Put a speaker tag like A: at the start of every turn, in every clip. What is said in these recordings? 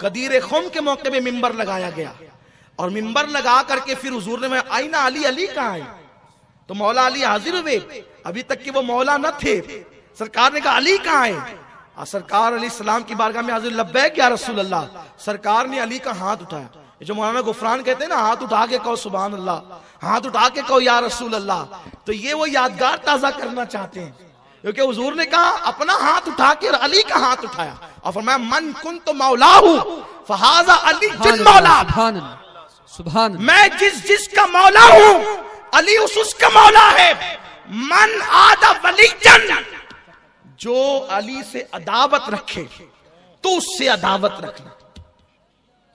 A: गदीर खुम के मौके पे मिंबर लगाया गया और मिंबर लगा करके फिर हुजूर ने मैं आई ना अली, अली कहाँ है? तो मौला अली हाजिर हुए, अभी तक कि वो मौला न थे। सरकार ने कहा अली कहाँ है? सरकार अली सलाम की बारगाह में हाजिर, लब्बैक या रसूल अल्लाह। सरकार ने अली का हाथ उठाया, जो मौलाना गुफरान कहते हैं ना, हाथ उठा के कहो सुभान अल्लाह, हाथ उठा के कहो या रसूल अल्लाह। तो ये वो यादगार ताजा करना चाहते हैं, क्योंकि हुजूर ने कहा अपना हाथ उठा के अली का हाथ उठाया और फरमाया मन कुन तो मौला हूं फहाजा अली जिन मौला।
B: सुभान
A: मैं जिसका मौला हूं अली उसका मौला है। मन आदा वली जन, जो अली से अदावत रखे तो उससे अदावत रखना,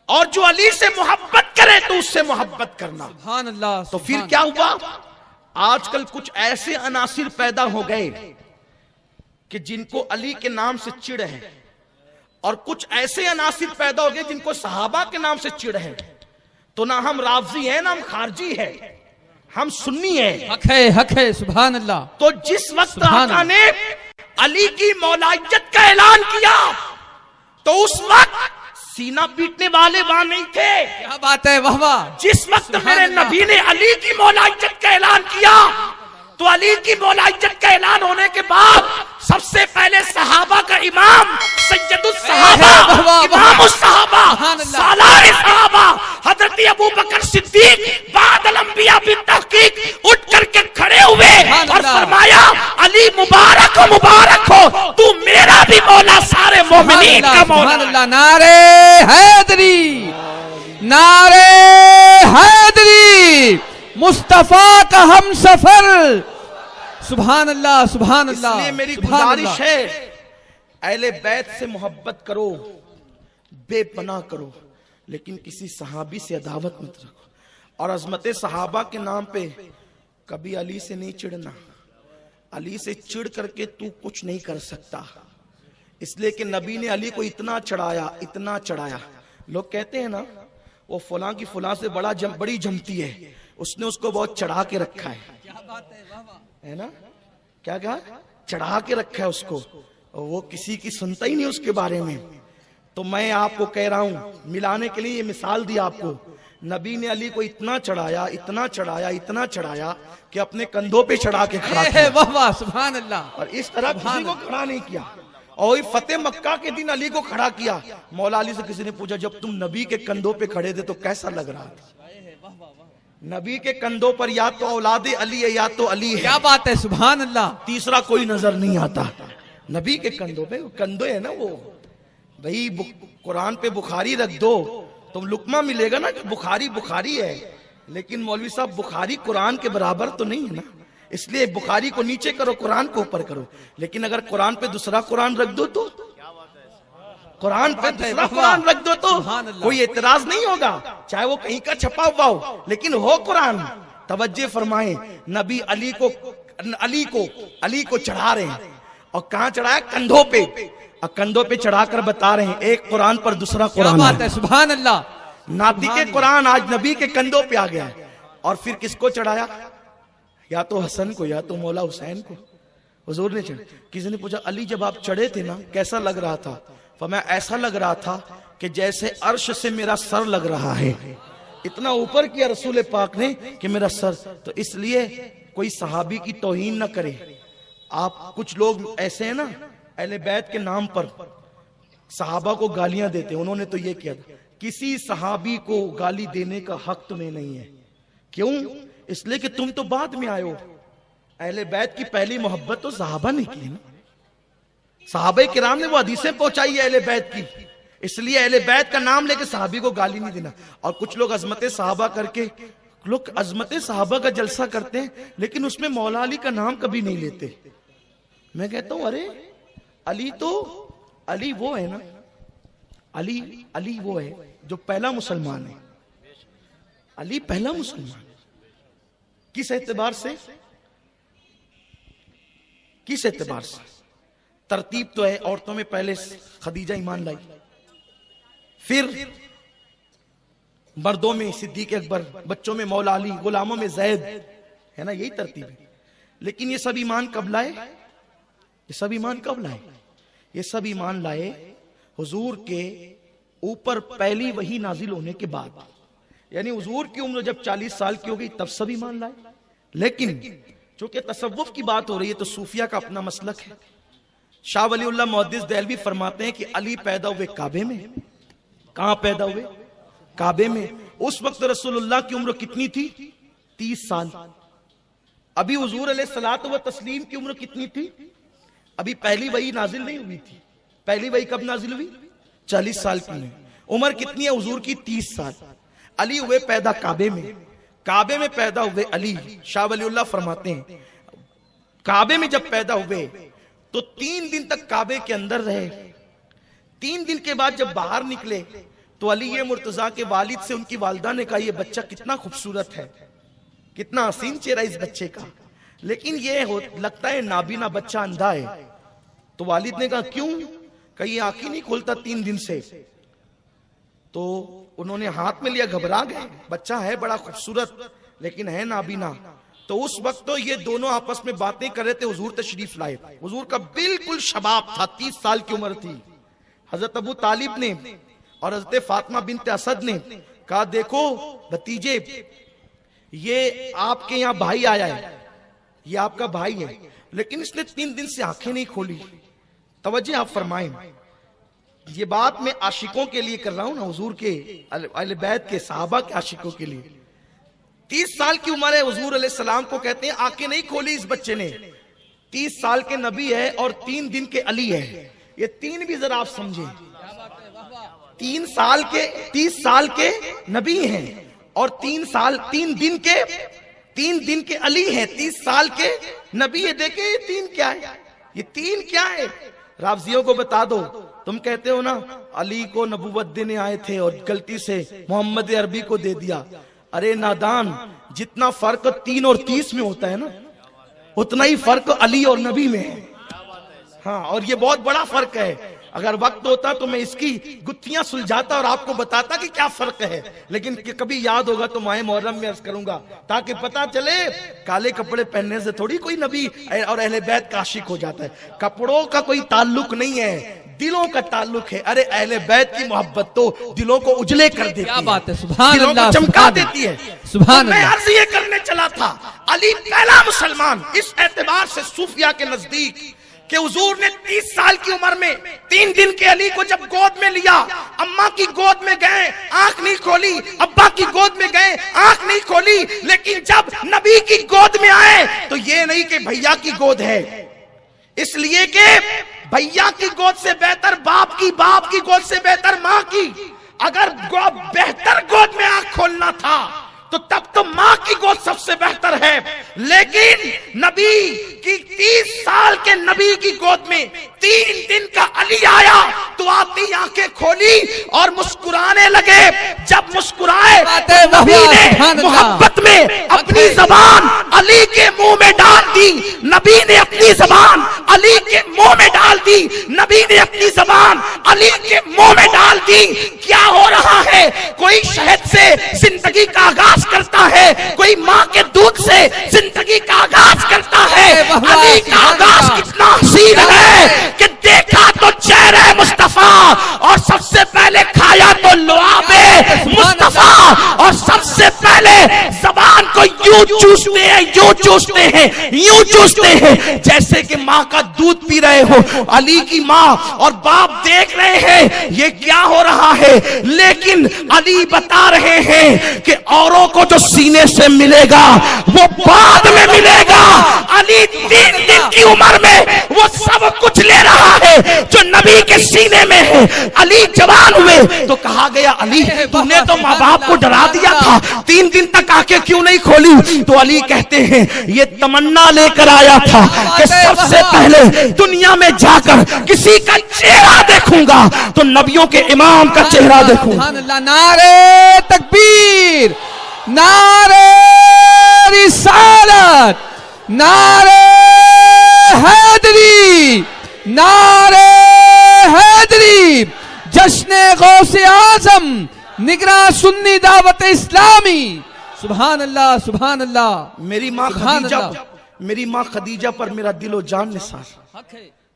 A: और जो अली से मोहब्बत करे तो उससे मोहब्बत करना।
B: सुभान अल्लाह।
A: तो फिर क्या हुआ? आजकल कुछ ऐसे अनासिर पैदा हो गए कि जिनको अली के नाम से चिढ़ है, और कुछ ऐसे अनासिर पैदा हो गए जिनको सहाबा के नाम से चिढ़ है। तो ना हम राफजी हैं ना हम खारजी है, हम सुन्नी है,
B: हक है। सुभान अल्लाह।
A: तो जिस वक्त आका ने अली की मौलाइयत का ऐलान किया तो उस वक्त सीना पीटने वाले वहां नहीं थे।
B: क्या बात है, वाह वाह।
A: जिस वक्त मेरे नबी ने अली की मौलाइयत का ऐलान किया तो अली की मौलाइयत का ऐलान होने के बाद सबसे पहले सहाबा का इमाम सैयदुस सहाबा, इमामुस सहाबा, सालार सहाबा हजरत अबू बकर सिद्दीक बादल अंबिया बिन तहकीक उठ करके खड़े हुए और फरमाया अली मुबारक हो, मुबारक हो, तू मेरा भी मौला, सारे मोमिनीन का मौला।
B: नारे हैदरी, नारे हैदरी, मुस्तफा का हम सफर। सुभान अल्लाह, सुभान अल्लाह।
A: इसलिए मेरी गुजारिश है, अहले बैत से मोहब्बत करो, बेपनाह करो, लेकिन किसी सहाबी से अदावत मत रखो। और अजमत सहाबा के नाम पे कभी अली से नहीं चिढ़ना। अली से चिढ़ करके तू कुछ नहीं कर सकता, इसलिए कि नबी ने अली को इतना चढ़ाया, इतना चढ़ाया। लोग कहते हैं ना वो फलां की फलां से बड़ी जमती है, उसने उसको बहुत चढ़ा के रखा है। क्या बात है ना? क्या कहा? चढ़ा के रखा है उसको, और वो किसी की सुनता ही नहीं उसके बारे में। तो मैं आपको कह रहा हूं, मिलाने के लिए ये मिसाल दी आपको, नबी ने अली को इतना चढ़ाया, इतना चढ़ाया, इतना चढ़ाया कि अपने कंधों पे चढ़ा के खड़ा किया।
B: वाह वाह, सुभान अल्लाह।
A: और इस तरह किसी को खड़ा नहीं किया। और फतेह मक्का के दिन अली को खड़ा किया। मौला अली से किसी ने पूछा जब तुम नबी के कंधों पे खड़े थे तो कैसा लग रहा था? नबी के कंधों पर या तो औलादे अली है या तो अली है।
B: क्या बात है, सुभान अल्लाह।
A: तीसरा कोई नजर नहीं आता। नबी के कंधों पे, कंधे है ना वो, भाई कुरान पे बुखारी रख दो तो लुकमा मिलेगा ना कि बुखारी बुखारी है, लेकिन मौलवी साहब बुखारी कुरान के बराबर तो नहीं है ना, इसलिए बुखारी को नीचे करो, कुरान को ऊपर करो। लेकिन अगर कुरान पे दूसरा कुरान रख दो तो, कुरान पे दूसरा कुरान रख दो तो कोई एतराज नहीं होगा, चाहे वो कहीं का छपा हुआ हो, लेकिन हो कुरान। तवज्जो फरमाएं, नबी अली को चढ़ा रहे हैं, और कहां चढ़ाया? कंधों पे, और कंधों पे चढ़ाकर बता रहे हैं एक कुरान पर दूसरा कुरान है।
B: सुभान अल्लाह।
A: नाती के कुरान आज नबी के कंधों पे आ गया है। और फिर किसको चढ़ाया? या तो हसन को या तो मौला हुसैन को। हुजूर ने चढ़ा। किसी ने पूछा अली जब आप चढ़े थे ना कैसा लग रहा था? फरमाया ऐसा लग रहा था कि जैसे अर्श से मेरा सर लग रहा है, इतना ऊपर किया रसूल पाक ने कि मेरा सर। तो इसलिए कोई सहाबी की तौहीन न करे। आप कुछ लोग ऐसे हैं ना, अहले बैत के नाम पर सहाबा को गालियां देते, उन्होंने तो ये किया था। किसी सहाबी को गाली देने का हक तुम्हें नहीं है। क्यों? इसलिए कि तुम तो बाद में आए हो। अहले बैत की पहली मोहब्बत तो सहाबा ने की ना, सहाबा किराम ने वो हदीसें पहुंचाई है अहले बैत की, इसलिए अहले बैत का नाम लेके सहाबी को गाली नहीं देना। और कुछ लोग अजमत सहाबा करके, लोग अजमत सहाबा का जलसा करते हैं लेकिन उसमें मौला अली का नाम कभी नहीं लेते। मैं कहता हूं अरे अली तो, अली वो है ना, अली वो है जो पहला मुसलमान है। अली पहला मुसलमान। किस एतबार से? किस एतबार से? तरतीब तो है, औरतों में पहले खदीजा ईमान लाई, फिर मर्दों में सिद्दीक अकबर, बच्चों में मौला अली, गुलामों में जैद, है ना, यही तरतीब है। लेकिन ये सब ईमान कब लाए? ये सब ईमान कब लाए? ये सब ईमान लाए हुजूर के ऊपर पहली वही नाजिल होने के बाद, यानी हुजूर की उम्र जब 40 साल की हो गई तब सभी मान लाए। लेकिन चूंकि तसव्वुफ की बात हो रही है तो सूफिया का अपना मसलक है। शाह वलीउल्लाह मुहद्दिस देहलवी फरमाते हैं कि अली पैदा हुए काबे में। कहां पैदा हुए? काबे में। उस वक्त रसूलुल्लाह की उम्र कितनी थी? 30 साल। अभी हुजूर अलैहिस्सलात व तस्लीम की उम्र कितनी थी? अभी पहली वही नाजिल नहीं हुई थी। पहली वही कब नाजिल हुई? 40 साल की है। उम्र कितनी है हुजूर की? 30 साल। अली हुए पैदा काबे में। काबे में पैदा हुए अली, शाह वलीउल्लाह फरमाते हैं काबे में जब पैदा हुए तो 3 दिन तक काबे के अंदर रहे। 3 दिन के बाद जब बाहर निकले तो अली मुर्तजा के वालिद से उनकी वालिदा ने कहा, ये बच्चा कितना खूबसूरत है, कितना हसीन चेहरा इस बच्चे का, लेकिन ये लगता है नाबीना बच्चा, अंधा है। तो वालिद ने कहा क्यों? कहीं आंखें नहीं खोलता 3 दिन से। तो उन्होंने हाथ में लिया, घबरा गए, बच्चा है बड़ा खूबसूरत लेकिन है नाबीना। तो उस वक्त तो ये दोनों आपस में बातें कर रहे थे, हुजूर तशरीफ लाए। हुजूर का बिल्कुल शबाब था, 30 साल की उम्र थी। हजरत अबू तालिब ने और हजरत फातिमा बिनते असद ने कहा, देखो भतीजे, ये आपके यहाँ भाई आया है, ये आपका भाई है, लेकिन इसने 3 दिन से आंखें नहीं खोली। तवज्जो आप फरमाएं, ये बात मैं आशिकों के लिए कर रहा हूं ना, हुजूर के अहले बैत के सहाबा के आशिकों के लिए। 30 साल की उम्र है, हुजूर अलैहिस्सलाम को कहते हैं आंखें नहीं खोली इस बच्चे ने। 30 साल के नबी है और 3 दिन के अली है। ये 3 भी जरा आप समझे, 30 साल के नबी हैं और 3 दिन के अली हैं। 30 साल के नबी है। देखे ये 3 क्या है? ये 3 क्या है? रावजियों को बता दो। तुम कहते हो ना अली को नबूवत देने आए थे और गलती से मोहम्मद अरबी को दे दिया। अरे नादान, जितना फर्क 3 और 30 में होता है ना, उतना ही फर्क अली और नबी में है। हाँ, और ये बहुत बड़ा फर्क है। अगर वक्त होता तो मैं इसकी गुत्थियां सुलझाता और आपको बताता कि क्या फर्क है, लेकिन कभी याद होगा तो माहे मुहर्रम में अर्ज करूंगा, ताकि पता चले काले कपड़े पहनने से थोड़ी कोई नबी और अहले बैत का आशिक हो जाता है। कपड़ों का कोई ताल्लुक नहीं है, दिलों का ताल्लुक है। अरे अहले बैत की मोहब्बत तो दिलों को उजले कर देती है।
B: क्या बात है, सुभान
A: दिलों
B: अल्लाह,
A: को चमका देती है।
B: सुभान
A: तो मैं
B: अल्लाह।
A: अर्ज ये करने चला था, अली पहला मुसलमान इस एतबार से सूफिया के नजदीक कि हुजूर ने 30 साल की उम्र में 3 दिन के अली को जब गोद में लिया, अम्मा की गोद में गए, आंख नहीं खोली, अब्बा की गोद में गए, आंख नहीं खोली, लेकिन जब नबी की गोद में आए तो ये नहीं कि भैया की गोद है, इसलिए कि भैया की गोद से बेहतर बाप की गोद से बेहतर माँ की। अगर बेहतर गोद में आंख खोलना था तो तब तो माँ की गोद सबसे बेहतर है। लेकिन नबी की 30 साल के नबी की गोद में 3 दिन का अली आया तो आती आंखें खोली और मुस्कुराने लगे। जब मुस्कुराए तो नबी ने मोहब्बत में अपनी जबान अली के मुंह में डाल दी। नबी ने अपनी जबान अली के मुंह में डाल दी। नबी ने अपनी जबान अली के मुंह में डाल दी। क्या हो रहा है? कोई शहद से जिंदगी का आगाज करता है, कोई माँ के दूध से जिंदगी का आगाज करता है। अली का आगाज कितना हसीन है कि देखा तो चेहरे मुस्तफा और सबसे पहले खाया तो लुआबे मुस्तफा और सबसे पहले जबान को यूं चूसते हैं जैसे कि माँ का दूध पी रहे हो। अली की माँ और बाप देख रहे हैं ये क्या हो रहा है, लेकिन अली बता रहे हैं कि औरों को जो सीने से मिलेगा वो बाद में मिलेगा। अली 3 दिन की उम्र में वो सब कुछ ले रहा है जो नबी के सीने में है। अली जवान हुए तो कहा गया अली तूने तो माँ बाप को डरा दिया था, 3 दिन तक आंखें क्यों नहीं खोली? तो अली कहते हैं ये तमन्ना लेकर आया था कि सबसे पहले दुनिया में जाकर किसी का चेहरा देखूंगा तो नबियों के इमाम का चेहरा देखूंगा।
B: नारे तकबीर, नारे रिसालत, नारे हैदरी, नारे हैदरी, जश्न गौसे आजम, निगरां सुन्नी दावत इस्लामी। सुभान अल्लाह, सुभान अल्लाह।
A: मेरी माँ खदीजा पर मेरा दिलो जान निसार।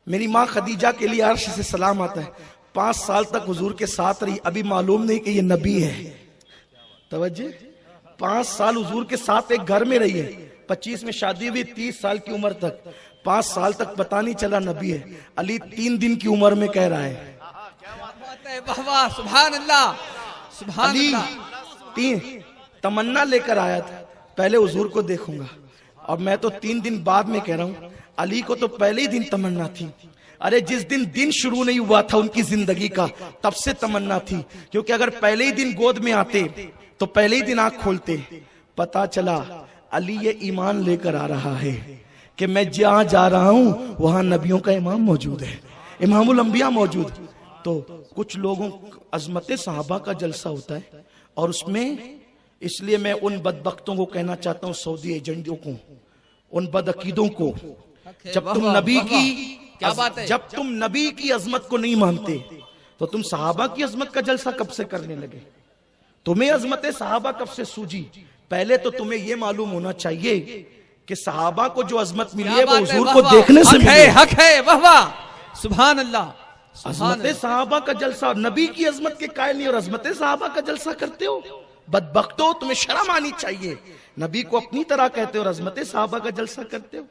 A: मेरी माँ खदीजा के लिए अर्श से सलाम आता है। 5 साल तक हुजूर के साथ रही, अभी मालूम नहीं कि ये नबी है। तवज्जो, 5 साल हुजूर के साथ एक घर में रही है, 25 में शादी हुई, 30 साल की उम्र तक, 5 साल तक पता नहीं चला नबी है। अली 3 दिन की उम्र में कह रहा है,
B: वाह वाह, सुभान अल्लाह, सुभान
A: अली
B: अल्लाह।
A: 3 तमन्ना लेकर आया था, पहले हुजूर को देखूंगा, और मैं तो 3 दिन बाद में कह रहा हूं। अली को तो पहले ही दिन तमन्ना थी। अरे जिस दिन शुरू नहीं हुआ था उनकी जिंदगी का, तब से तमन्ना थी, क्योंकि अगर पहले ही दिन गोद में आते तो पहले ही दिन आंख खोलते। पता चला अली ये ईमान लेकर आ रहा है कि मैं जहां जा रहा हूं वहां नबियों का इमाम मौजूद है, इमामुल अंबिया मौजूद। तो कुछ लोगों अजमत सहाबा का जलसा होता है, और उसमें इसलिए मैं उन बदबख्तों को कहना चाहता हूं, सऊदी एजेंटों को, उन बदअकीदों को, जब तुम नबी की,
B: क्या बात है,
A: जब तुम नबी की अजमत को नहीं मानते तो तुम सहाबा की अजमत का जलसा कब से करने लगे? तुम्हें अजमत सहाबा कब से सूझी? पहले तो तुम्हें यह मालूम होना चाहिए कि सहाबा को जो अजमत मिली है वो हुजूर को देखने से मिली है।
B: हक है, वाह वाह, सुभान अल्लाह।
A: अजमत सहाबा का जलसा, नबी की अजमत के कायल नहीं और अजमत सहाबा का जलसा करते हो? बदबख्तो, तुम्हें शर्म आनी चाहिए। नबी को अपनी तरह कहते हो और अजमत सहाबा का जलसा करते हो।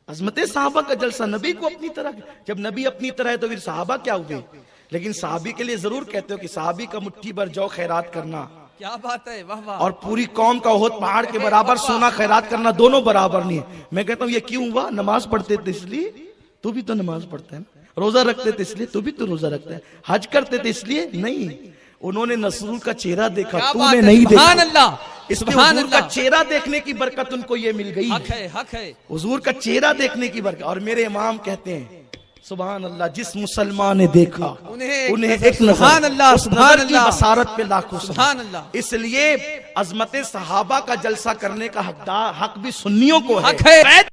A: अजमत सहाबा का जलसा, नबी को अपनी तरह, जब नबी अपनी तरह है तो फिर सहाबा क्या हुए? लेकिन सहाबी के लिए जरूर कहते हो कि सहाबी का मुट्ठी भर जौ खैरात करना,
B: क्या बात है, वाह वाह,
A: और पूरी कौम का ओहद पहाड़ के बराबर सोना खैरात करना, दोनों बराबर नहीं है। मैं कहता हूं ये क्यों हुआ? नमाज पढ़ते थे इसलिए, तू भी तो नमाज पढ़ता है ना। रोजा रखते थे इसलिए, तू भी तो रोजा रखता है। हज करते थे इसलिए नहीं, उन्होंने रसूल का चेहरा देखा, तूने नहीं देखा।
B: सुभान अल्लाह,
A: इसलिए
B: सुभान
A: हुजूर का
B: अल्लाह।
A: चेहरा देखने की बरकत उनको ये मिल गई।
B: हक है, हक है,
A: हुजूर का चेहरा देखने की बरकत। और मेरे इमाम कहते हैं, सुभान अल्लाह, जिस मुसलमान ने देखा उन्हें एक
B: सुभान अल्लाह,
A: उस
B: सुभान
A: नजर की
B: अल्लाह,
A: बसारत पे लाखों
B: सुभान अल्लाह।
A: इसलिए अजमत सहाबा का जलसा करने का हक भी सुन्नियों को है,
B: हक है।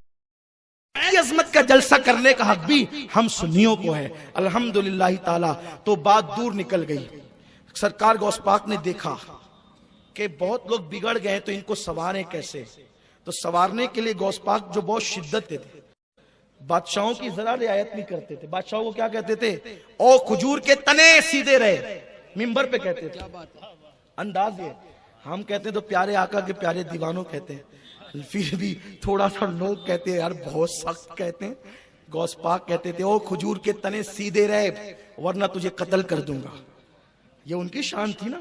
A: की अजमत का जलसा करने का हक भी हम सुन्नियों को है। अल्हम्दुलिल्लाह ताला। तो बात दूर निकल गई। सरकार गौस पाक ने देखा कि बहुत लोग बिगड़ गए तो इनको संवारें कैसे। तो संवारने के लिए गौस पाक जो बहुत शिद्दत थे, बादशाहों की जरा रियायत नहीं करते थे। बादशाहों को क्या कहते थे? ओ खजूर के तने सीधे रहे, मिंबर पे कहते थे। अंदाज ये, हम कहते तो प्यारे आका के प्यारे दीवानों कहते हैं, फिर भी थोड़ा सा लोग कहते हैं यार बहुत सख्त कहते हैं। गौस पाक कहते थे ओ खजूर के तने सीधे रहे वरना तुझे कत्ल कर दूंगा। ये उनकी शान थी ना,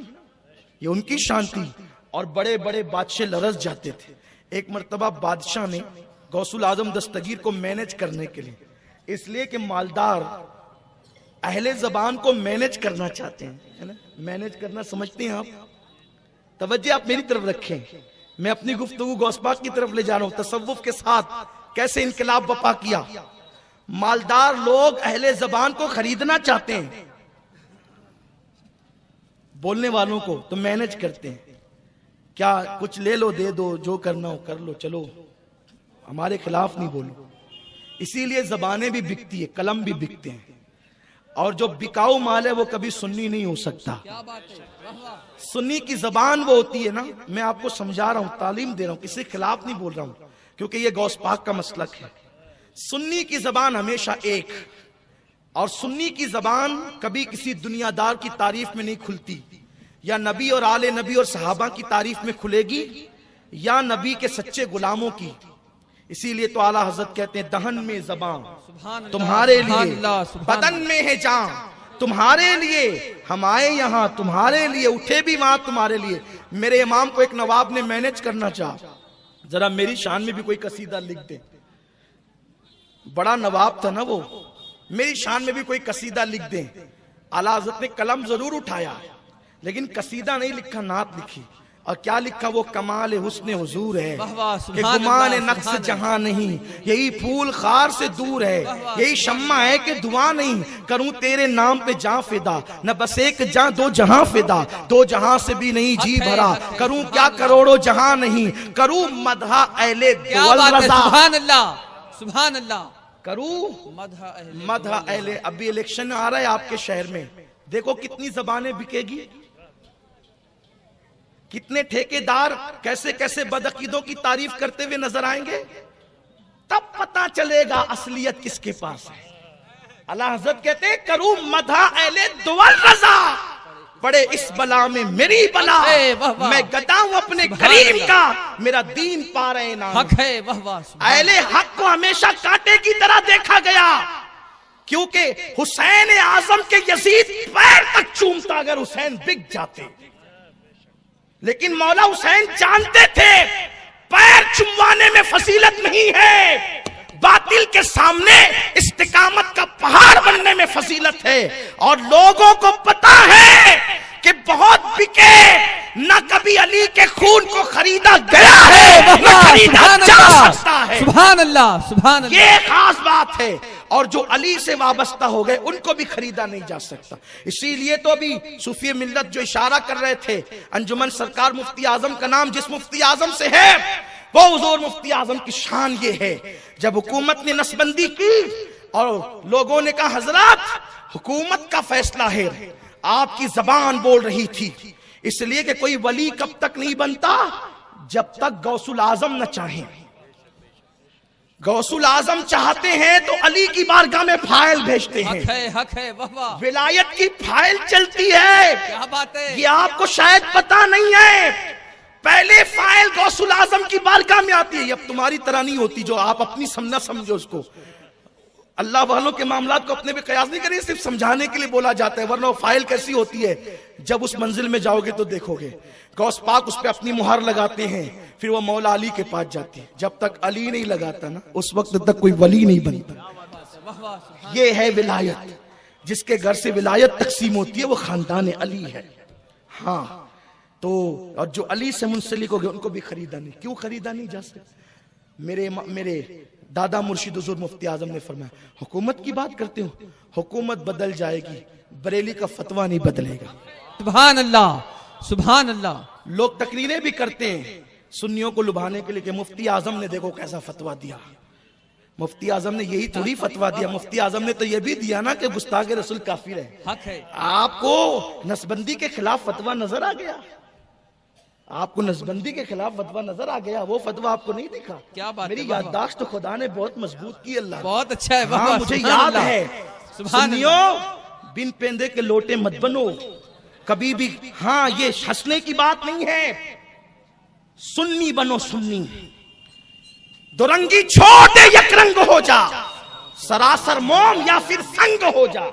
A: ये उनकी शान थी। और बड़े बड़े बादशाह लरस जाते थे। एक मर्तबा बादशाह ने गौसुल आजम दस्तगीर को मैनेज करने के लिए, इसलिए कि मालदार अहले जबान को मैनेज करना चाहते हैं, है ना। मैनेज करना समझते हैं आप? तवज्जो आप मेरी तरफ रखें, मैं अपनी गुफ्तगू गौस पाक की तरफ ले जा रहा हूं। तसव्वुफ के साथ कैसे इनकलाब बपा किया। मालदार लोग अहले जबान को खरीदना चाहते हैं, बोलने वालों को तो मैनेज करते हैं। क्या कुछ ले लो, दे दो, जो करना हो कर लो, चलो हमारे खिलाफ नहीं बोलो। इसीलिए जबानें भी बिकती है, कलम भी बिकते हैं। और जो बिकाऊ माल है वो कभी सुन्नी नहीं हो सकता। सुन्नी की जबान वो होती है ना, मैं आपको समझा रहा हूं, तालीम दे रहा हूं, किसी के खिलाफ नहीं बोल रहा हूं, क्योंकि ये गौस पाक का मसलक है। सुन्नी की जबान हमेशा एक, और सुन्नी की जबान कभी किसी दुनियादार की तारीफ में नहीं खुलती, या नबी और आले नबी और सहाबा की तारीफ में खुलेगी, या नबी के सच्चे गुलामों की। इसीलिए तो आला हजरत कहते हैं, दहन में जबान तुम्हारे लिए, बदन में है जान तुम्हारे लिए, हम आए यहां तुम्हारे लिए, उठे भी वहां तुम्हारे लिए। मेरे इमाम को एक नवाब ने मैनेज करना चाहा, जरा मेरी शान में भी कोई कसीदा लिख दे। बड़ा नवाब था ना वो, मेरी शान में भी कोई कसीदा लिख दे। आला हजरत ने कलम जरूर उठाया, लेकिन कसीदा नहीं लिखा, नात लिखी। और क्या लिखा? वो कमाल हुस्न हुजूर है कि गुमान नक्स जहां नहीं, यही फूल खार से दूर है, यही शम्मा है कि दुआ नहीं, करूं तेरे नाम पे जां फिदा, न बस एक जां दो जहां फिदा, दो जहां से भी नहीं जी भरा, करूं क्या करोड़ों जहां नहीं, करूं मदहा अहले दुअल रज़ा,
B: सुभान अल्लाह, सुभान अल्लाह,
A: करूं मदहा अहले। अभी इलेक्शन आ रहा है आपके शहर में, देखो कितनी जबानें बिकेगी, कितने ठेकेदार कैसे कैसे बदअकीदों की तारीफ करते हुए नजर आएंगे। तब पता चलेगा असलियत किसके पास है। अल्लाह हज़रत कहते हैं करूं मधा अहले दुअल रजा, पड़े इस बला में मेरी बला, मैं गदा हूं अपने करीम का, मेरा दीन पा रहे ना।
B: हक है, वाह वाह।
A: अहले हक को हमेशा कांटे की तरह देखा गया, क्योंकि हुसैन आजम के यजीद पैर तक चूमता अगर हुसैन बिक जाते, लेकिन मौला हुसैन जानते थे पैर चुमवाने में फजीलत नहीं है, बातिल के सामने इस्तिकामत का पहाड़ बनने में फजीलत है। और लोगों को पता है कि बहुत बिके, न कभी अली के खून को खरीदा गया है, न खरीदा जा सकता है।
B: सुभान अल्लाह, सुभान अल्लाह।
A: ये खास बात है। और जो अली से वाबस्ता हो गए उनको भी खरीदा नहीं जा सकता। इसीलिए तो अभी सूफी मिल्लत जो इशारा कर रहे थे, अंजुमन सरकार मुफ्ती आजम का नाम जिस मुफ्ती आजम से है वो हुजूर मुफ्ती आजम की शान ये है। जब हुकूमत ने नसबंदी की और लोगों ने कहा हजरत हुकूमत का फैसला है, आपकी जबान बोल रही थी, इसलिए कि कोई वली कब तक नहीं बनता जब तक गौसुल आजम न चाहे। गौसुल आजम चाहते हैं तो अली की बारगाह में फाइल भेजते हैं।
B: हक है, वाह वाह।
A: विलायत की फाइल चलती है,
B: क्या बात है।
A: ये आपको शायद पता नहीं है। पहले फाइल गौसुल आजम की बारगाह में आती है। अब तुम्हारी तरह नहीं होती जो आप अपनी समझना समझो उसको। अल्लाह वालों के मामलात को अपने पे कयास नहीं करिए, सिर्फ समझाने के लिए बोला जाता है, वरना वो फाइल कैसी होती है जब उस मंजिल में जाओगे तो देखोगे। गौस पाक उस पे अपनी मुहर लगाते हैं, फिर वो मौला अली के पास जाती है। जब तक अली नहीं लगाता ना उस वक्त तक कोई वली नहीं बनता। ये है विलायत, जिसके घर से विलायत तकसीम होती है वो खानदान अली है। हाँ, तो और जो अली से मुंसलिक हो गए उनको भी खरीदा नहीं। क्यों खरीदा नहीं जा सकता? मेरे दादा मुर्शिद हुजूर मुफ्ती आजम ने फरमाया, हुकूमत की बात करते हो, हुकूमत बदल जाएगी, बरेली का फतवा नहीं बदलेगा।
B: सुभान अल्लाह, सुभान अल्लाह।
A: लोग तकरीरें भी करते हैं सुन्नियों को लुभाने के लिए कि मुफ्ती आजम ने देखो कैसा फतवा दिया। मुफ्ती आजम ने यही थोड़ी फतवा दिया, मुफ्ती आजम ने तो यह भी दिया ना कि गुस्ताखे रसूल काफिर है।
B: हक है।
A: आपको नसबंदी के खिलाफ फतवा नजर आ गया, आपको नसबंदी के खिलाफ फतवा नजर आ गया, वो फतवा आपको नहीं दिखा।
B: क्या बात
A: मेरी
B: है,
A: याददाश्त तो खुदा ने बहुत मजबूत की। अल्लाह
B: बहुत अच्छा है।
A: हाँ, मुझे याद है। सुन्नियों बिन पेंदे के लोटे मत बनो कभी भी। हाँ, ये हंसने की बात नहीं है, सुन्नी बनो सुन्नी। दुरंगी छोड़ दे, यकरंग हो जा, सरासर मोम या फिर संग हो जा,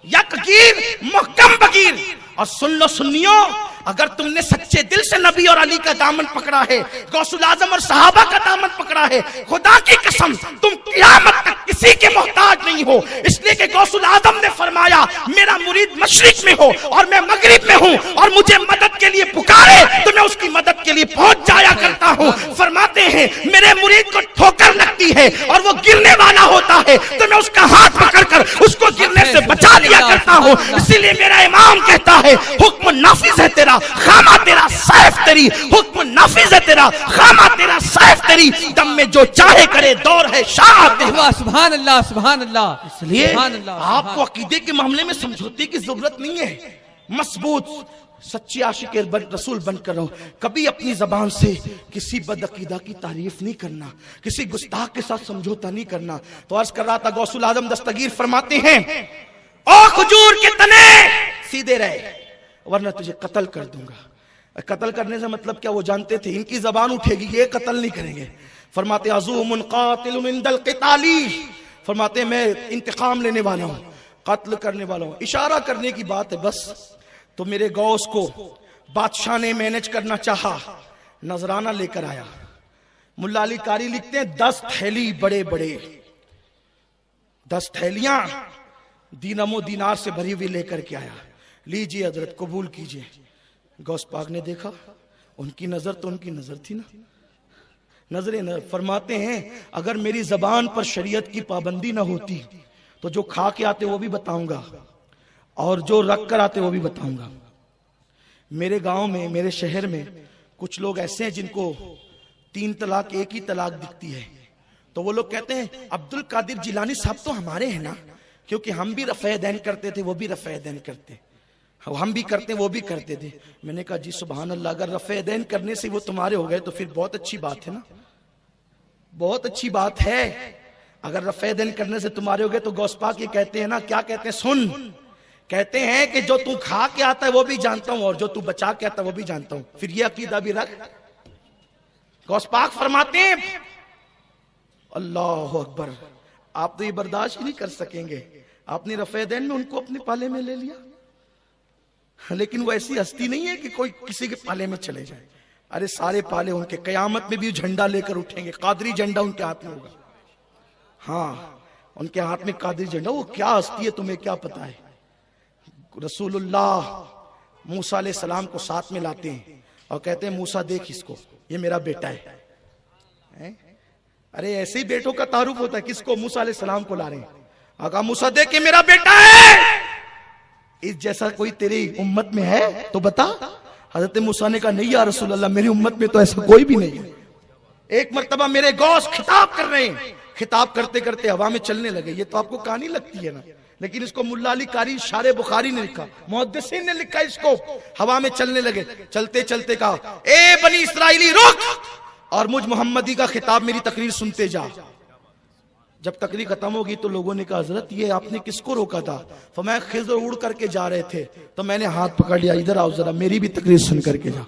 A: यकगीर मुहकम बगीर। और सुन लो सुन्नियों, अगर तुमने सच्चे दिल से नबी और अली का दामन पकड़ा है, गौसुल आजम और सहाबा का दामन पकड़ा है, खुदा की कसम तुम क़यामत तक किसी के मोहताज नहीं हो। इसलिए कि गौसुल आजम ने फरमाया मेरा मुरीद मशरिक में हो और मैं मगरिब में हूँ और मुझे मदद के लिए पुकारे तो मैं उसकी मदद के लिए पहुंच जाया करता हूँ। फरमाते हैं मेरे मुरीद को ठोकर लगती है और वो गिरने वाला होता है तो मैं उसका हाथ पकड़कर उसको गिरने से बचा लिया करता हूँ। इसीलिए मेरा इमाम कहता है हुक्म नाफिज है तेरा, खामा तेरा, सैफ तेरी। हुक्म नाफिज है तेरा, खामा तेरा, सैफ तेरी। दम में जो चाहे करे, दौर है शाह तेरा।
B: सुभान अल्लाह, सुभान अल्लाह।
A: इसलिए आपको अकीदे के मामले में समझौते की जरूरत नहीं है। मजबूत सच्ची आशिक रसूल बनकर रहो। कभी अपनी जबान से किसी बदअकीदा की तारीफ नहीं करना, किसी गुस्ताख के साथ समझौता नहीं करना। तो अर्ज कर रहा था, गौसुल आजम दस्तगीर फरमाते हैं ओ खजूर के तने सीधे रहे वरना तुझे कत्ल कर दूंगा। कत्ल करने से मतलब क्या? वो जानते थे इनकी जबान उठेगी, ये कत्ल नहीं करेंगे। फरमाते अज़ूमुन क़ातिलुन इंदल क़िताली, फरमाते मैं इंतकाम लेने वाला हूँ, कत्ल करने वाला हूँ। इशारा करने की बात है बस। तो मेरे गौस को बादशाह ने मैनेज करना चाहा, नजराना लेकर आया। मुल्ला अली कारी लिखते हैं 10 थैली बड़े बड़े, 10 थैलियां दीनमो दीनार से भरी हुई लेकर के आया। लीजिए हजरत, कबूल कीजिए। गौस पाक ने देखा, उनकी नजर तो उनकी नजर थी ना, नजरे न। फरमाते हैं अगर मेरी जबान पर शरीयत की पाबंदी ना होती तो जो खा के आते वो भी बताऊंगा और जो रख कर आते वो भी बताऊंगा। मेरे गांव में, मेरे शहर में कुछ लोग ऐसे हैं जिनको 3 तलाक, 1 ही तलाक दिखती है। तो वो लोग कहते हैं अब्दुल कादिर जिलानी साहब तो हमारे हैं ना, क्योंकि हम भी रफ़े दैन करते थे, वो भी रफ़े दैन करते, हम भी करते वो भी करते थे। मैंने कहा जी सुभान अल्लाह, अगर रफ़े दैन करने से वो तुम्हारे हो गए तो फिर बहुत अच्छी बात है ना, बहुत अच्छी बात है। अगर रफ़ेदैन करने से तुम हारोगे तो गौस पाक ये कहते हैं ना, क्या कहते हैं, सुन, कहते हैं कि जो तू खा के आता है वो भी जानता हूं और जो तू बचा के आता है वो भी जानता हूं, फिर ये अकीदा भी रख। गौस पाक फरमाते हैं, अल्लाह अकबर, आप तो ये बर्दाश्त ही नहीं कर सकेंगे, आपने रफ़ेदैन में उनको अपने पाले में ले लिया। लेकिन वो ऐसी हस्ती नहीं है कि कोई किसी के पाले में चले जाए। अरे सारे पाले उनके, कयामत में भी झंडा लेकर उठेंगे, कादरी झंडा उनके हाथ में होगा। हाँ, उनके हाथ में कादरी झंडा। वो क्या हस्ती है तुम्हें क्या पता है। रसूलुल्लाह मूसा अलैहि सलाम को साथ में लाते हैं और कहते हैं, मूसा देख इसको, ये मेरा बेटा है। अरे ऐसे ही बेटों का तारुफ होता है। किसको? मूसा अलैहि सलाम को ला रहे हैं। आका मूसा देख के मेरा बेटा है, इस जैसा कोई तेरी उम्मत में है तो बता। हजरत मूसा ने कहा, नहीं या रसूल अल्लाह, मेरी उम्मत में तो ऐसा कोई भी नहीं है। एक मर्तबा मेरे गौस खिताब कर रहे हैं, खिताब करते करते हवा में चलने लगे। ये तो आपको कहानी लगती है ना, लेकिन इसको मुल्ला अली कारी शारे बुखारी ने लिखा, मुहद्दिसीन ने लिखा इसको। हवा में चलने लगे, चलते चलते कहा, ए बनी इस्राइली रुक, और मुझ मोहम्मदी का खिताब मेरी तकरीर सुनते जा। जब तकरीर खत्म होगी तो लोगों ने कहा, हजरत ये आपने किसको रोका था? फरमाया, खिज़र उड़ करके जा रहे थे तो मैंने हाथ पकड़ लिया, इधर आओ जरा, मेरी भी तकरीर सुन करके जा।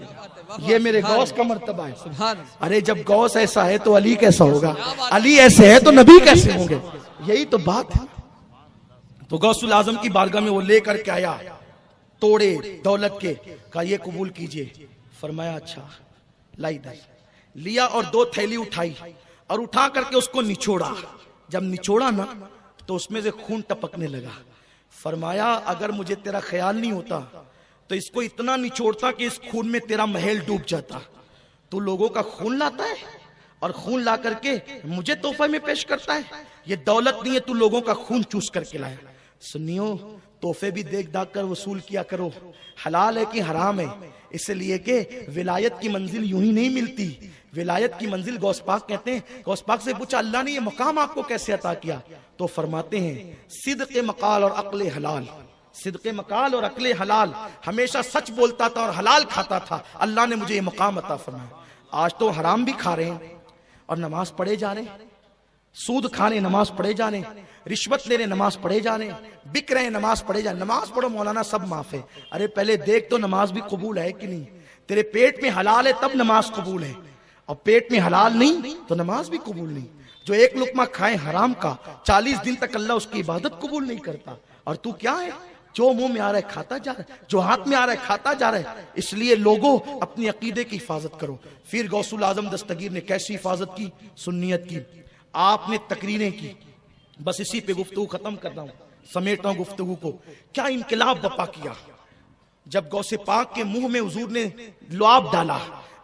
A: ये मेरे गौस का मर्तबा है। अरे जब गौस ऐसा है तो अली कैसा होगा, अली ऐसे है तो नबी कैसे होंगे? यही तो बात है। तो गौसुल आजम की बारगाह में वो लेकर के आया तोड़े दौलत के, कहा ये कबूल कीजिए। फरमाया अच्छा लाई दर लिया और 2 थैली उठाई और उठा करके उसको निचोड़ा। जब निचोड़ा ना तो उसमें से खून टपकने लगा। फरमाया अगर मुझे तेरा ख्याल नहीं होता तो इसको इतना निचोड़ता कि इस खून में तेरा महल डूब जाता। तू लोगों का खून लाता है और खून ला करके मुझे तोहफे में पेश करता है। ये दौलत नहीं है, तू लोगों का खून चूस करके लाया। सुनियो, तोहफे भी देख दाख कर वसूल किया करो। हलाल है कि हराम है, इसलिए कि विलायत की मंजिल यूं ही नहीं मिलती। विलायत की मंजिल गौस पाक कहते हैं, गौस पाक से पूछा अल्लाह ने ये मकाम आपको कैसे अता किया? तो फरमाते हैं सिद्क़े मकाल और अक्ले हलाल। सिद्क़े मकाल और अक्ले हलाल, हमेशा सच बोलता था और हलाल खाता था, अल्लाह ने मुझे ये मकाम अता फरमाया। आज तो हराम भी खा रहे हैं और नमाज पढ़े जा रहे हैं, सूद खाने नमाज पढ़े जा रहे हैं, रिश्वत ले रहे नमाज पढ़े जा रहे हैं, बिक रहे नमाज पढ़े जा रहे। नमाज पढ़ो मौलाना सब माफ है। अरे पहले देख तो नमाज भी कबूल है कि नहीं? तेरे पेट में हलाल है तब नमाज कबूल है, और पेट में हलाल नहीं तो नमाज भी कबूल नहीं। जो एक लुकमा खाए हराम का 40 दिन तक अल्लाह उसकी इबादत कबूल नहीं करता। और तू क्या है, जो मुंह में आ रहा है खाता जा रहा है, जो हाथ में आ रहा है खाता जा रहा है। इसलिए लोगों अपनी अकीदे की हिफाजत करो। फिर गौसुल आजम दस्तगीर ने कैसी हिफाजत की? सुन्नियत की। आपने तकरीरें की। बस इसी पे गुफ्तगू खत्म कर रहा हूं, समेट रहा हूं गुफ्तगू को। क्या इनकलाब बपा किया जब गौसे पाक के मुंह में हुजूर ने लुआब डाला,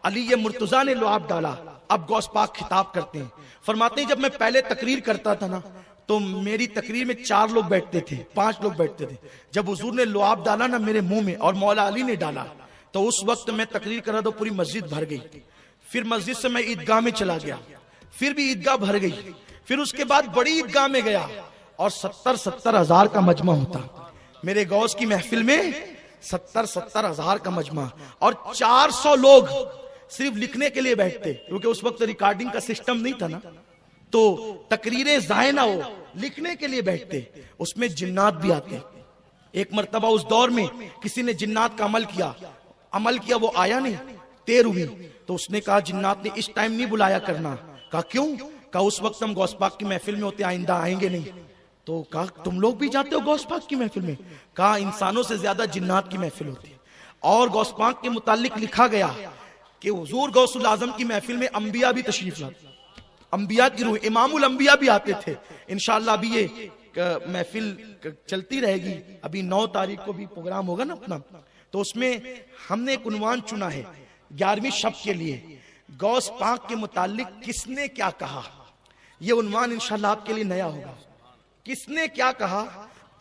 A: अली ये मुर्तजा ने लुआब डाला। अब गौस पाक खिताब करते हैं, फरमाते हैं जब मैं पहले तकरीर करता था ना तो मेरी तकरीर में 4 लोग बैठते थे, 5 लोग बैठते थे। जब हुजूर ने लुआब डाला ना मेरे मुंह में और मौला अली ने डाला तो उस वक्त मैं तकरीर कर रहा था, पूरी मस्जिद भर गई। फिर मस्जिद से मैं ईदगाह में चला गया, फिर भी ईदगाह भर गई। फिर उसके बाद बड़ी ईदगाह में गया और 70-70 हजार का मजमा होता। मेरे गौस की महफिल में 70-70 हजार का मजमा, और 400 लोग सिर्फ लिखने के लिए बैठते, क्योंकि उस वक्त रिकॉर्डिंग का सिस्टम नहीं था ना, तो तकरीरें जाए ना हो, लिखने के लिए बैठते। उसमें जिन्नात भी आते। एक मर्तबा उस दौर में किसी ने जिन्नात का अमल किया, वो आया नहीं, देर हुई, तो उसने कहा जिन्नात ने इस टाइम नहीं बुलाया करना। कहा क्यों? कहा उस वक्त हम गौस पाक की महफिल में होते, आइंदा आएंगे नहीं। तो कहा तुम लोग भी जाते हो गौस पाक की महफिल में? कहा इंसानों से ज्यादा जिन्नात की महफिल होती है। और गौस पाक के मुतालिक लिखा गया कि हुजूर गौसुल आजम की महफिल में अंबिया भी तशरीफ लाते, अंबिया की रूह, इमामुल अंबिया भी आते थे। इंशाअल्लाह अभी ये महफिल चलती रहेगी। अभी 9 तारीख को भी प्रोग्राम होगा ना अपना, तो उसमें हमने एक उन्वान चुना है 11वीं शब के लिए, गौस पाक के मुतालिक किसने क्या कहा। ये उन्वान इंशाअल्लाह आपके लिए नया होगा। किसने क्या कहा,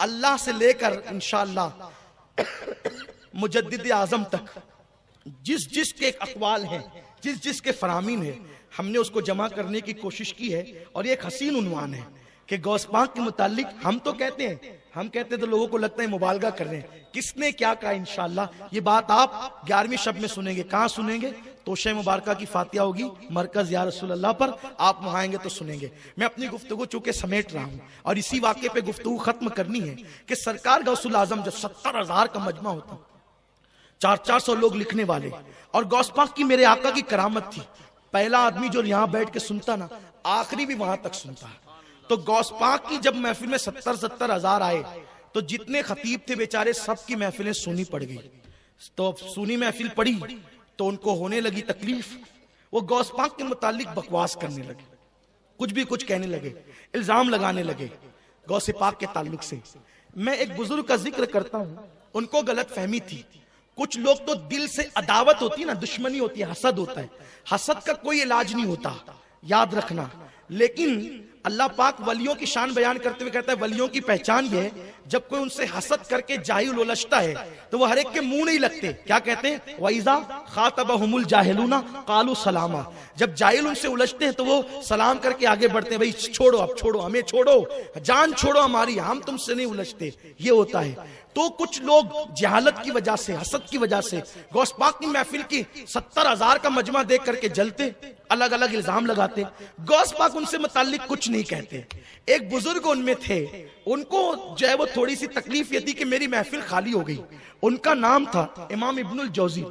A: अल्लाह से लेकर इंशाअल्लाह मुजद्दिद आजम तक जिस जिस के अक़वाल हैं, जिस जिस के फरामीन है, हमने उसको जमा करने की कोशिश की है। और ये एक हसीन उन्वान है, कि गौस पाक के मुतालिक हम तो कहते हैं, हम कहते तो लोगों को लगता है मुबालगा कर रहे हैं। किसने क्या कहा, इंशाअल्लाह ये बात आप 11वीं शब में सुनेंगे। कहां सुनेंगे? तोशे मुबारका की फातिहा होगी मरकज या रसूल अल्लाह पर, आप वहां आएंगे तो सुनेंगे। मैं अपनी गुफ्तगू चूंकि समेट रहा हूं और इसी वाक्य पे गुफ्तगू खत्म करनी है कि सरकार गौसुल आजम जब 70,000 का मजमा होता, 400 लोग लिखने वाले, और गौस पाक की मेरे आका की करामत थी, पहला आदमी जो यहां बैठ के सुनता ना, आखिरी भी वहां तक सुनता। तो गौस पाक की जब महफिल में 70,000 आए तो जितने खतीब थे बेचारे सबकी महफिलें सुनी पड़ गई। तो सुनी महफिल पड़ी तो उनको होने लगी तकलीफ, वो गौस पाक के मुतालिक बकवास करने लगे, कुछ भी कुछ कहने लगे, इल्जाम लगाने लगे गौस पाक के ताल्लुक से। मैं एक बुजुर्ग का जिक्र करता हूं, उनको गलत फहमी थी। कुछ लोग तो दिल से अदावत होती है ना, दुश्मनी होती है, हसद होता है। हसद का कोई इलाज नहीं होता, याद रखना। लेकिन अल्लाह पाक वलियों की शान बयान करते हुए कहता है वलियों की पहचान ये है जब कोई उनसे हसद करके जाहिल उलझता है तो वो हर एक के मुंह नहीं लगते। क्या कहते हैं? वैजा खातबहुमुल जाहिलूना कालू सलामा। जब जाहिल उनसे उलझते हैं तो वो सलाम करके आगे बढ़ते हैं, भाई छोड़ो, अब छोड़ो, हमें छोड़ो, जान छोड़ो हमारी, हम तुमसे नहीं उलझते। ये होता है। तो कुछ लोग जहालत की वजह से, हसद की वजह से गौस पाक की महफिल की 70,000 का मजमा देख करके जलते, अलग अलग इल्जाम लगाते। गौस पाक उनसे मुताल्लिक कुछ नहीं कहते। एक बुजुर्ग उनमें थे, उनको जो है वो थोड़ी सी तकलीफ ये थी कि मेरी महफिल खाली हो गई। उनका नाम था इमाम इब्नुल जौजी,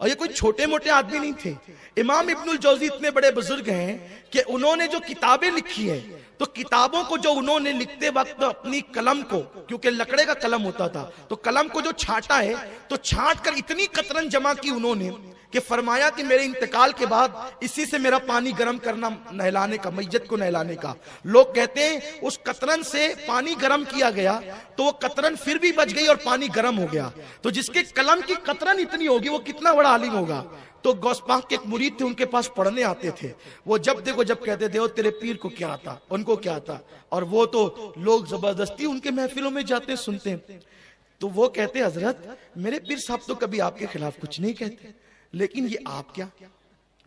A: और ये कोई छोटे मोटे आदमी नहीं थे। इमाम इब्नुल जौजी इतने बड़े बुजुर्ग हैं कि उन्होंने जो किताबें लिखी है, तो किताबों को जो उन्होंने लिखते वक्त अपनी कलम को, क्योंकि लकड़े का कलम होता था, तो कलम को जो छाटा है तो छाट कर इतनी कतरन जमा की उन्होंने कि फरमाया कि मेरे इंतकाल के बाद इसी से मेरा पानी गर्म करना, नहलाने का, मैयत को नहलाने का। लोग कहते हैं उस कतरन से पानी गर्म किया गया तो वो कतरन फिर भी बच गई और पानी गर्म हो गया। तो जिसके कलम की कतरन इतनी होगी वो कितना बड़ा आलिम होगा। तो गौस पाक के एक मुरीद थे, उनके पास पढ़ने आते थे। वो जब देखो जब कहते थे, ओ तेरे पीर को क्या आता, उनको क्या आता, और वो तो लोग जबरदस्ती उनके महफिलों में जाते सुनते हैं। तो वो कहते हजरत मेरे पीर साहब तो कभी आपके खिलाफ कुछ नहीं कहते, लेकिन ये आप क्या।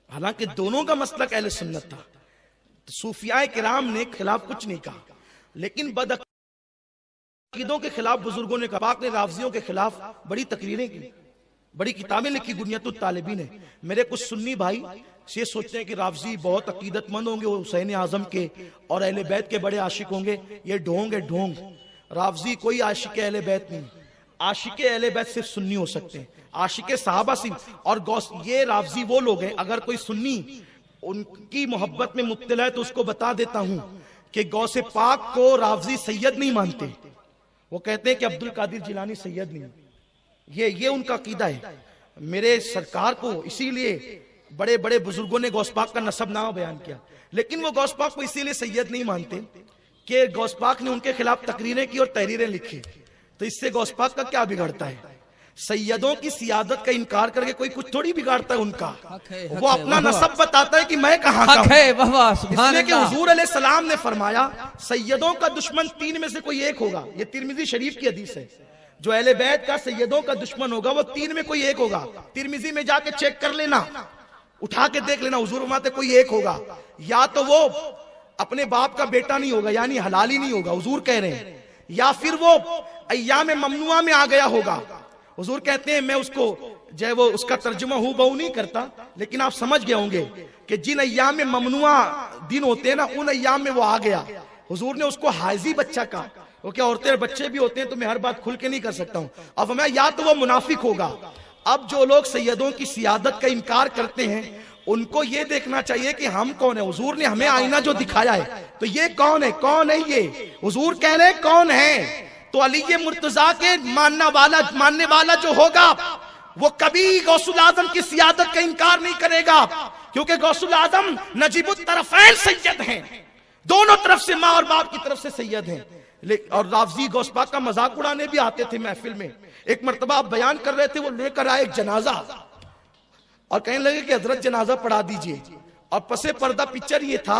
A: हालांकि दोनों का मसलक अहले सुन्नत था, तो सूफियाए किराम ने खिलाफ कुछ नहीं कहा, लेकिन बदअकीदों के खिलाफ बुजुर्गों ने कहा। पाक ने राफजियों के खिलाफ बड़ी तकरीरें की, बड़ी किताबें लिखी, गुनियतुत तालिबीन है। मेरे कुछ सुन्नी भाई ये सोचते हैं कि राफजी बहुत अकीदतमंद होंगे, वो हुसैन आजम के और अहले बैत के बड़े आशिक होंगे। ये ढोंग है, ढोंग। राफजी कोई आशिक अहले बैत नहीं, आशिक अहले बैत सिर्फ सुन्नी हो सकते हैं, आशिक सहाबा सिर्फ। और गौस, ये राफजी वो लोग हैं, अगर कोई सुन्नी उनकी मोहब्बत में मुब्तला है तो उसको बता देता हूं कि गौसे पाक को राफजी सैयद नहीं मानते। वो कहते हैं कि अब्दुल कादिर जिलानी सैयद नहीं, ये उनका अकीदा है। मेरे सरकार को इसीलिए बड़े बड़े बुजुर्गों ने गौस पाक का नसब नामा बयान किया, लेकिन वो गौस पाक को इसीलिए सैयद नहीं मानते कि गौस पाक ने उनके खिलाफ तकरीरें की और तहरीरें लिखी। तो इससे गौस पाक का क्या बिगड़ता है? सैयदों की सियादत का इनकार करके कोई कुछ थोड़ी बिगाड़ता है उनका। वो अपना नसब बताता है कि मैं कहां का हूं। इसलिए कि हुजूर अलैहिस्सलाम ने फरमाया सैयदों का दुश्मन 3 में से कोई एक होगा। ये तिरमिजी शरीफ की हदीस है। जो अहले बैत का सैयदों का दुश्मन होगा वो 3 में कोई एक होगा। तिरमिजी में जाके चेक कर लेना, उठा के देख लेना, हुजूर फरमाते कोई एक होगा। या तो वो अपने बाप का बेटा नहीं होगा, यानी हलाली नहीं होगा, हुजूर कह रहे हैं, या फिर वो अय्याम ममनुआ में आ गया होगा। हुजूर कहते हैं, मैं उसको जो है वो उसका तर्जुमा हूं बहु नहीं करता, लेकिन आप समझ गए होंगे कि जिन अय्याम में ममनुआ दिन होते हैं ना, उन अय्याम में वो आ गया। हुजूर ने उसको हाजी बच्चा कहा। वो क्या औरतें और बच्चे भी होते हैं, तो मैं हर बात खुल के नहीं कर सकता हूं। अब मैं या तो वो मुनाफिक होगा। अब जो लोग सैयदों की सियादत का इनकार करते हैं उनको ये देखना चाहिए कि हम कौन है। हुजूर ने हमें आईना जो दिखाया है, तो ये कौन है, कौन है ये? हुजूर कह रहे कौन है? तो अली मुर्तजा के मानने वाला जो होगा वो कभी गौसुल आजम की सियादत का इनकार नहीं करेगा, क्योंकि गौसुल आजम नजीबुत तरफैन सैयद हैं, दोनों तरफ से, माँ और बाप की तरफ से सैयद हैं। और राफजी गौस पाक का मजाक उड़ाने भी आते थे महफिल में। एक मर्तबा आप बयान कर रहे थे, वो लेकर आए एक जनाजा और कहने लगे कि हजरत जनाजा पढ़ा दीजिए। और पसे पर्दा पिक्चर ये था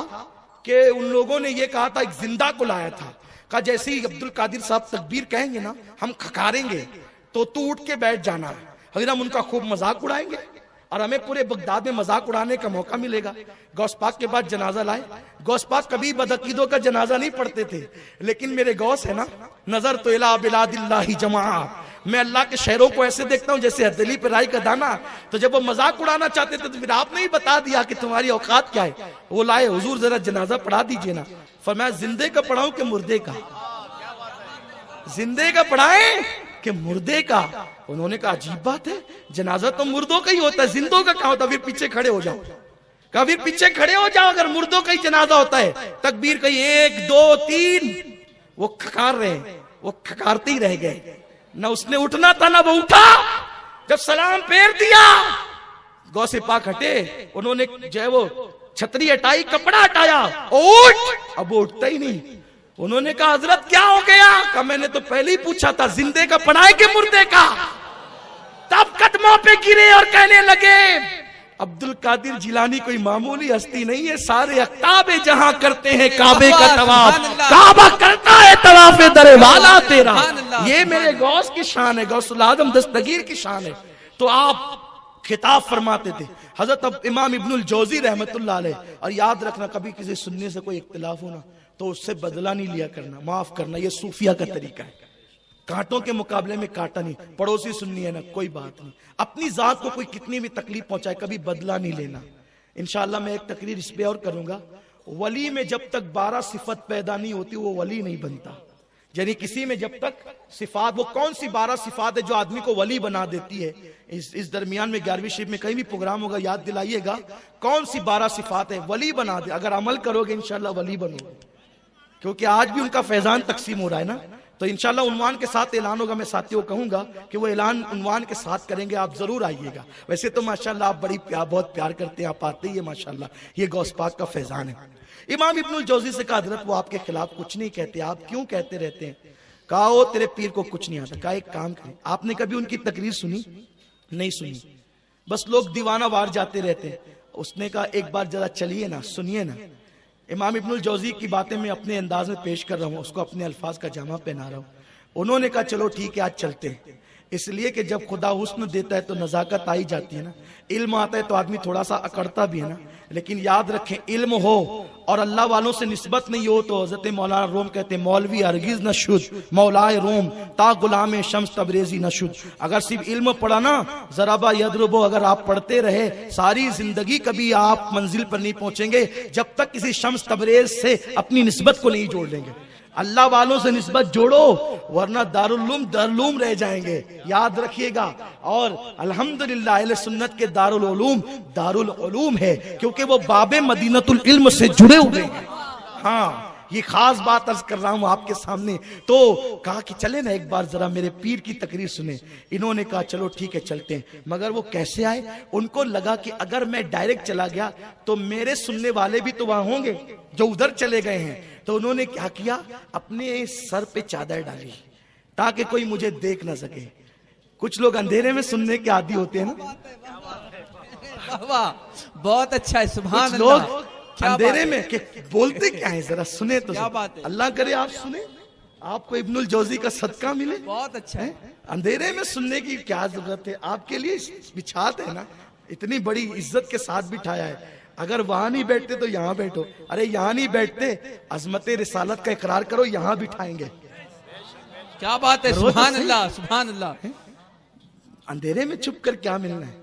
A: कि उन लोगों ने ये कहा था, एक जिंदा को लाया था, कहा जैसे ही अब्दुल कादिर साहब तकबीर कहेंगे ना, हम खकारेंगे तो तू उठ के बैठ जाना है। फिर हम उनका खूब मजाक उड़ाएंगे। और हमें पूरे बगदाद में मजाक उड़ाने का मौका मिलेगा। गौस पाक के बाद जनाजा लाए। गौस पाक कभी बदअकीदों का जनाजा नहीं पढ़ते थे, लेकिन मेरे गौस है ना, नजर तो इला बिलादिल्लाहि जमा, मैं अल्लाह के शहरों को ऐसे देखता हूं जैसे हथेली पे राई का दाना। तो जब वो मजाक उड़ाना चाहते थे तो फिर आपने ही बता दिया कि तुम्हारी औकात क्या है। वो लाए, हुजूर जरा जनाजा पढ़ा दीजिए ना। फरमाया जिंदे का पढ़ाऊं कि मुर्दे का? जिंदे का पढ़ाएं कि मुर्दे का? उन्होंने कहा अजीब बात है, जनाजा तो मुर्दों का ही होता है, जिंदों का क्या होता है? फिर पीछे खड़े हो जाओ, कभी पीछे खड़े हो जाओ। अगर मुर्दों का ही जनाजा होता है, तकबीर कही 1 2 3, वो खकार रहे, वो खकारते ही रह गए। न उसने उठना था ना वो उठा। जब सलाम फेर दिया, गौसे पाक हटे, उन्होंने जो है वो छतरी हटाई, कपड़ा हटाया, उठ। अब वो उठता ही नहीं। उन्होंने कहा हजरत क्या हो गया? कहा मैंने तो पहले ही पूछा था, जिंदे का पढ़ाए के मुर्दे का? तब कदमों पे गिरे और कहने लगे अब्दुल कादिर जिलानी कोई मामूली हस्ती नहीं है, सारे अख्ताबे जहां करते हैं काबे का तवाफ, काबा करता है तवाफे दरे वाला तेरा। ये मेरे गौस की शान है, गौसुल आजम दस्तगीर की शान है। तो आप खिताब फरमाते थे हजरत अब इमाम इब्नुल जौजी रहमतुल्लाह अलैह। और याद रखना, कभी किसी सुन्नी से कोई इख्तिलाफ होना तो उससे बदला नहीं लिया करना, माफ करना, ये सूफिया का तरीका है। कांटों के मुकाबले में कांटा नहीं, पड़ोसी सुन्नी है ना, कोई बात नहीं। अपनी जात को कोई कितनी भी तकलीफ पहुंचाए, कभी बदला नहीं लेना। इंशाअल्लाह मैं एक तकरीर इस पे और करूंगा। वली में जब तक 12 सिफत पैदा नहीं होती वो वली नहीं बनता। यानी किसी में जब तक सिफात, वो कौन सी 12 सिफात है जो आदमी को वली बना देती है? इस दरमियान में 11वीं शरीफ में कहीं भी प्रोग्राम होगा, याद दिलाइएगा कौन सी 12 सिफात है वली बना दे। अगर अमल करोगे इंशाअल्लाह वली बनोगे, क्योंकि आज भी उनका फैजान तकसीम हो रहा है ना। तो इंशाल्लाह उन्वान के साथ ऐलान होगा। मैं साथियों को कहूंगा कि वो ऐलान उन्वान के साथ करेंगे, आप जरूर आइएगा। वैसे तो माशाल्लाह आप बहुत प्यार करते हैं, आप आते ही है माशाल्लाह, ये गौस पाक का फैजान है। इमाम इब्नुल जौजी से कहा हजरत वो आपके खिलाफ कुछ नहीं कहते, आप क्यों कहते रहते हैं? कहा वो तेरे पीर को कुछ नहीं आता। कहा एक काम करें, आपने कभी उनकी तकरीर सुनी? नहीं सुनी, बस लोग दीवाना वार जाते रहते हैं। उसने कहा एक बार जरा चलिए ना, सुनिए ना। इमाम इब्नुल जौजी की बातें मैं अपने अंदाज में पेश कर रहा हूँ, उसको अपने अल्फाज का जामा पहना रहा हूँ। उन्होंने कहा चलो ठीक है आज चलते हैं, इसलिए कि जब खुदा हुस्न देता है तो नजाकत आई जाती है ना, इल्म आता है तो आदमी थोड़ा सा अकड़ता भी है ना। लेकिन याद रखें, इल्म हो और अल्लाह वालों से निस्बत नहीं हो तो हजरत मौलाना रोम कहते हैं मौलवी हरगिज न शुद्ध मौलाए रोम ता गुलाम शम्स तबरेजी न शुद्ध। अगर सिर्फ इल्म पढ़ा ना, जराबा यदरुबो, अगर आप पढ़ते रहे सारी जिंदगी, कभी आप मंजिल पर नहीं पहुंचेंगे जब तक किसी शम्स तबरेज से अपनी निस्बत को नहीं जोड़ लेंगे। अल्लाह वालों से निस्बत जोड़ो, वरना दारुल रह जाएंगे, याद रखिएगा। और अल्हम्दुलिल्लाह अहले सुन्नत के दारुल उलूम है, क्योंकि वो बाबे मदीनतुल इल्म से जुड़े हुए हैं। हाँ, ये खास बात अर्ज कर रहा हूं आपके सामने। तो कहा कि चले ना एक बार जरा मेरे पीर की तकरीर सुने। इन्होंने कहा चलो ठीक है चलते हैं। मगर वो कैसे आए? उनको लगा कि अगर मैं डायरेक्ट चला गया तो मेरे सुनने वाले भी तो वहां होंगे जो उधर चले गए हैं। तो उन्होंने क्या किया, अपने सर पे चादर डाली ताकि कोई मुझे देख ना सके। कुछ लोग अंधेरे में सुनने के आदी होते हैं ना।
B: वाह, बहुत अच्छा है, सुभान
A: कुछ लोग
B: अल्लाह।
A: अंधेरे में के बोलते क्या है, जरा सुने तो।
B: क्या बात है।
A: अल्लाह करे आप सुने, आपको इब्नुल जौजी का सदका मिले।
B: बहुत अच्छा है।
A: अंधेरे में सुनने की क्या जरूरत है? आपके लिए बिछात है ना, इतनी बड़ी इज्जत के साथ बिठाया है। अगर वहां नहीं बैठते तो यहाँ बैठो। अरे यहाँ नहीं बैठते, अजमत रिसालत का इकरार करो, यहाँ बिठाएंगे।
B: क्या बात है, सुभान अल्लाह, सुभान अल्लाह।
A: अंधेरे में छुप कर क्या मिलना है,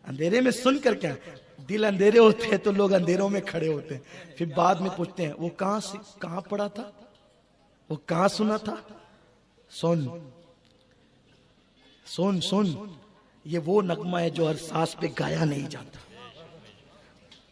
A: अंधेरे में सुनकर क्या? दिल अंधेरे होते हैं तो लोग अंधेरों में खड़े होते हैं, फिर बाद में पूछते हैं वो कहां पढ़ा था, वो कहां सुना था। सुन सुन सुन, ये वो नगमा है जो हर सांस पे गाया नहीं जाता।